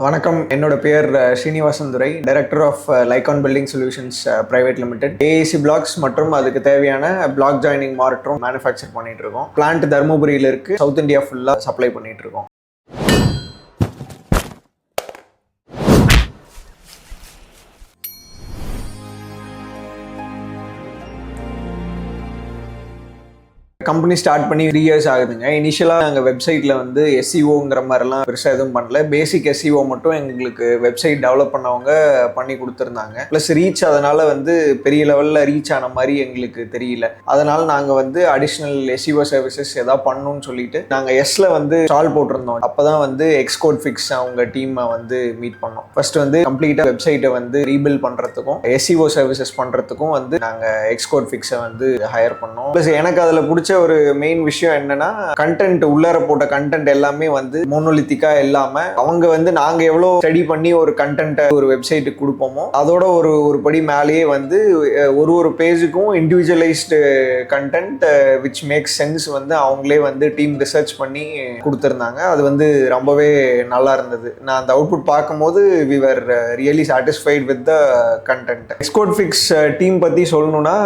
வணக்கம், என்னோட பேர் Srinivasan Durai, director of Lycon building solutions private limited. AAC blocks மற்றும் அதுக்கு தேவையான பிளாக் ஜாயினிங் மார்ட்டரும் மேனுஃபேக்சர் பண்ணிட்டு இருக்கோம். பிளான்ட் தருமபுரியில் இருக்கு, சவுத் இந்தியா ஃபுல்லா சப்ளை பண்ணிட்டு இருக்கோம். கம்பெனி ஸ்டார்ட் பண்ணி 3 years ஆகுதுங்க. இனிஷியலாக நாங்கள் வெப்சைட்டில் வந்து எஸ்இஓங்கிற மாதிரிலாம் பெருசாக எதுவும் பண்ணல. பேசிக் எஸ்இஓ மட்டும் எங்களுக்கு வெப்சைட் டெவலப் பண்ணவங்க பண்ணி கொடுத்துருந்தாங்க. ப்ளஸ் ரீச் அதனால் வந்து பெரிய லெவலில் ரீச் ஆன மாதிரி எங்களுக்கு தெரியல. அதனால் நாங்கள் வந்து அடிஷ்னல் எஸ்இஓ சர்வீசஸ் எதாவது பண்ணணும்னு சொல்லிட்டு நாங்கள் எஸ்ல வந்து ஸ்டால் போட்டிருந்தோம். அப்போ தான் வந்து எக்ஸ்கோட் ஃபிக்ஸ் அவங்க டீமை வந்து மீட் பண்ணோம். ஃபர்ஸ்ட் வந்து கம்ப்ளீட்டாக வெப்சைட்டை வந்து ரீபில்ட் பண்ணுறதுக்கும் எஸ்இஓ சர்வீசஸ் பண்ணுறதுக்கும் வந்து நாங்கள் எக்ஸ்கோட் ஃபிக்ஸை வந்து ஹையர் பண்ணோம். ப்ளஸ் எனக்கு அதில் பிடிச்ச ஒரு மெயின் விஷயம் என்னன்னா, கண்டென்ட் உள்ளார போட்ட கண்டென்ட் எல்லாமே வந்து மோனோலித்திக்கா இல்லாம அவங்க வந்து நாங்க எவ்வளவு ஸ்டடி பண்ணி ஒரு கண்டென்ட் ஒரு வெப்சைட்டுக்கு கொடுப்போமோ அதோட ஒரு படி மேலேயே வந்து ஒரு பேஜுக்கும் individualised content which makes sense வந்து அவங்களே வந்து டீம் ரிசர்ச் பண்ணி கொடுத்துருந்தாங்க. அது வந்து ரொம்பவே நல்லா இருந்தது. நான் அந்த அவுட்புட் பார்க்கும்போது we were really satisfied with the content. Xcode fix team பத்தி சொல்லணும்னா,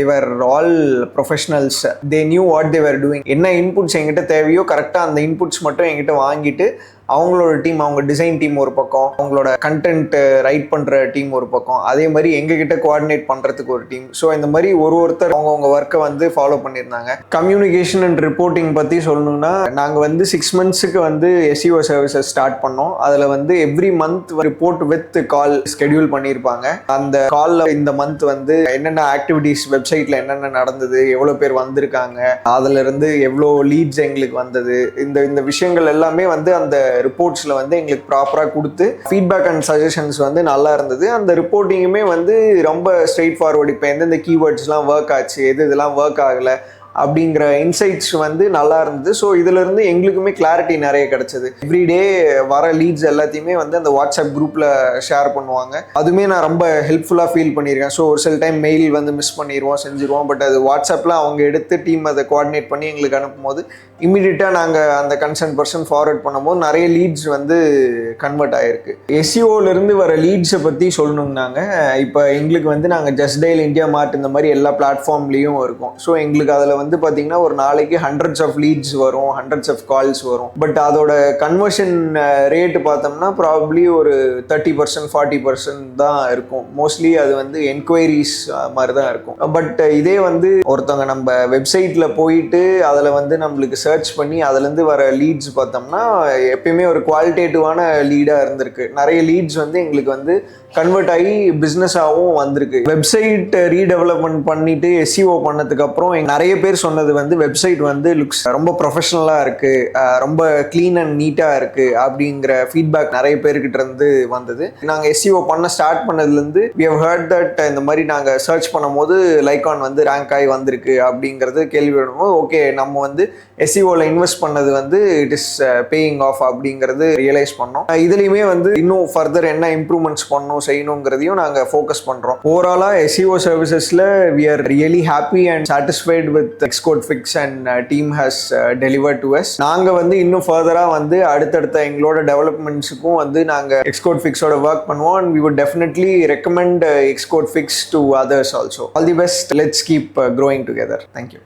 they were all professionals. They knew what they were doing. என்ன இன்புட்ஸ் எங்கிட்ட தேவையோ கரெக்டாக அந்த இன்புட்ஸ் மட்டும் எங்கிட்ட வாங்கிட்டு அவங்களோட டீம், அவங்க டிசைன் டீம் ஒரு பக்கம், அவங்களோட கண்டென்ட் ரைட் பண்ணுற டீம் ஒரு பக்கம், அதே மாதிரி எங்ககிட்ட கோஆர்டினேட் பண்ணுறதுக்கு ஒரு டீம். ஸோ இந்த மாதிரி ஒருத்தர் அவங்கவுங்க ஒர்க்கை வந்து ஃபாலோ பண்ணியிருந்தாங்க. கம்யூனிகேஷன் அண்ட் ரிப்போர்ட்டிங் பற்றி சொல்லணும்னா, நாங்கள் வந்து 6 monthsக்கு வந்து எஸ்இஓ சர்வீசஸ் ஸ்டார்ட் பண்ணோம். அதில் வந்து every month report with call schedule பண்ணியிருப்பாங்க. அந்த காலில் இந்த மந்த் வந்து என்னென்ன ஆக்டிவிட்டீஸ் வெப்சைட்டில் என்னென்ன நடந்தது, எவ்வளோ பேர் வந்திருக்காங்க, அதுல இருந்து எவ்வளோ லீட்ஸ் எங்களுக்கு வந்தது, இந்த விஷயங்கள் எல்லாமே வந்து அந்த ரிப்போர்ட்ஸ்ல வந்து எங்களுக்கு ப்ராப்பரா கொடுத்து ஃபீட்பேக் அண்ட் சஜஷன்ஸ் வந்து நல்லா இருந்தது. அந்த ரிப்போர்ட்டிங்குமே வந்து ரொம்ப ஸ்ட்ரெயிட் ஃபார்வர்டு. இப்போ எந்தெந்த கீவேர்ட்ஸ்லாம் ஒர்க் ஆச்சு, இதெல்லாம் ஒர்க் ஆகலை அப்படிங்கிற இன்சைட்ஸ் வந்து நல்லா இருந்தது. ஸோ இதுலேருந்து எங்களுக்குமே கிளாரிட்டி நிறைய கிடைச்சது. எவ்ரிடே வர லீட்ஸ் எல்லாத்தையுமே வந்து அந்த வாட்ஸ்அப் குரூப்பில் ஷேர் பண்ணுவாங்க. அதுவுமே நான் ரொம்ப ஹெல்ப்ஃபுல்லாக ஃபீல் பண்ணியிருக்கேன். ஸோ ஒரு சில டைம் மெயில் வந்து மிஸ் செஞ்சுருவோம். பட் அது வாட்ஸ்அப்பில் அவங்க எடுத்து டீம் அதை கோஆர்டினேட் பண்ணி எங்களுக்கு அனுப்பும் போது இமீடியட்டாக நாங்கள் அந்த கன்சர்ன் பர்சன் ஃபார்வர்ட் பண்ணும்போது நிறைய லீட்ஸ் வந்து கன்வெர்ட் ஆகிருக்கு. எஸ்இஓலேருந்து வர லீட்ஸை பற்றி சொல்லணும்னாங்க, இப்போ எங்களுக்கு வந்து நாங்கள் ஜஸ்ட் டயல், இந்தியா மார்ட் இந்த மாதிரி எல்லா பிளாட்ஃபார்ம்லேயும் இருக்கும். ஸோ எங்களுக்கு அதில் வந்து பார்த்தீங்கன்னா ஒரு நாளைக்கு ஹண்ட்ரட்ஸ் ஆஃப் லீட்ஸ் வரும், ஹண்ட்ரட்ஸ் ஆஃப் கால்ஸ் வரும். பட் அதோட கன்வர்ஷன் ரேட்டு பார்த்தோம்னா ப்ராபப்ளி ஒரு 30% 40% தான் இருக்கும். மோஸ்ட்லி அது வந்து என்கொயரிஸ் மாதிரி தான் இருக்கும். பட் இதே வந்து ஒருத்தவங்க நம்ம வெப்சைட்டில் போயிட்டு அதில் வந்து நம்மளுக்கு சர்ச் பண்ணி அதுலேருந்து வர லீட்ஸ் பார்த்தோம்னா எப்பயுமே ஒரு குவாலிட்டேட்டிவான லீடாக இருந்திருக்கு. நிறைய லீட்ஸ் வந்து எங்களுக்கு வந்து கன்வெர்ட் ஆகி பிஸ்னஸாகவும் வந்திருக்கு. வெப்சைட் ரீடெவலப்மெண்ட் பண்ணிட்டு எஸ்இஓ பண்ணதுக்கு அப்புறம் நிறைய பேர் சொன்னது வந்து வெப்சைட் வந்து லுக்ஸ் ரொம்ப ப்ரொஃபஷனலாக இருக்கு, ரொம்ப க்ளீன் அண்ட் நீட்டாக இருக்கு அப்படிங்கிற ஃபீட்பேக் நிறைய பேர்கிட்ட இருந்து வந்தது. நாங்கள் எஸ்இஓ பண்ண ஸ்டார்ட் பண்ணதுலேருந்து we have heard that இந்த மாதிரி நாங்கள் சர்ச் பண்ணும்போது லைகான் வந்து ரேங்க் ஆகி வந்திருக்கு அப்படிங்கிறது கேள்விப்படும்போது ஓகே, நம்ம வந்து எஸ்இஓவில் இன்வெஸ்ட் பண்ணது வந்து இட் இஸ் பேயிங் ஆஃப் அப்படிங்கிறது ரியலைஸ் பண்ணோம். இதுலேயுமே வந்து இன்னும் ஃபர்தர் என்ன இம்ப்ரூவ்மெண்ட்ஸ் செய்யணுங்கிறதையும் நாங்கள் ஃபோக்கஸ் பண்ணுறோம். ஓவராலாக எஸ்இஓ சர்வீசஸில் we are really happy and satisfied with Xcode Fix and team has delivered to us. நாங்கள் வந்து இன்னும் ஃபர்தராக வந்து அடுத்தடுத்த எங்களோட டெவலப்மெண்ட்ஸுக்கும் வந்து நாங்கள் எக்ஸ்கோட் ஃபிக்ஸோட ஒர்க் பண்ணுவோம். and we would definitely recommend Xcode fix to others also. All the best. Let's keep growing together. Thank you.